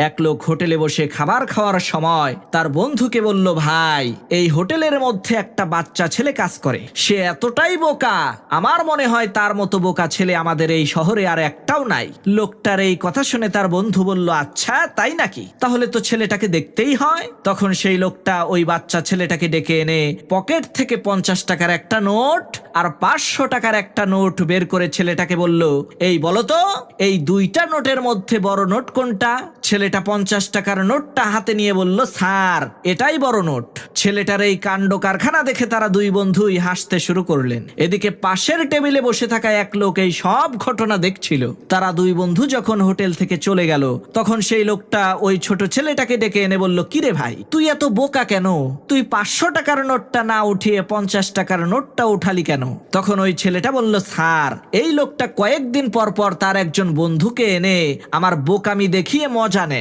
এক লোক হোটেলে বসে খাবার খাওয়ার সময় তার বন্ধুকে বলল, ভাই এই হোটেলের মধ্যে একটা বাচ্চা ছেলে কাজ করে, সে এতটাই বোকা, আমার মনে হয় তার মতো বোকা ছেলে আমাদের এই শহরে আর একটাও নাই। লোকটার এই কথা শুনে তার বন্ধু বলল, আচ্ছা তাই নাকি, তাহলে তো ছেলেটাকে দেখতেই হয়। তখন সেই লোকটা ওই বাচ্চা ছেলেটাকে ডেকে এনে পকেট থেকে 50 টাকার একটা নোট আর 500 টাকার একটা নোট বের করে ছেলেটাকে বলল, এই বলো তো এই দুইটা নোটের মধ্যে বড় নোট কোনটা? ছেলেটা 50 টাকার নোটটা হাতে নিয়ে বলল, স্যার এটাই বড় নোট। ছেলেটার এই কাণ্ড কারখানা দেখে তারা দুই বন্ধুই হাসতে শুরু করলেন। এদিকে পাশের টেবিলে বসে থাকা এক লোক এই সব ঘটনা দেখছিল। তারা দুই বন্ধু যখন হোটেল থেকে চলে গেল তখন সেই লোকটা ওই ছোট ছেলেটাকে ডেকে এনে বলল, কিরে ভাই তুই এত বোকা কেন? তুই 500 টাকার নোটটা না উঠিয়ে 50 টাকার নোটটা উঠালি কেন? তখন ওই ছেলেটা বলল, স্যার এই লোকটা কয়েকদিন পর পর তার একজন বন্ধুকে এনে আমার বোকামি দেখিয়ে মজা নেয়।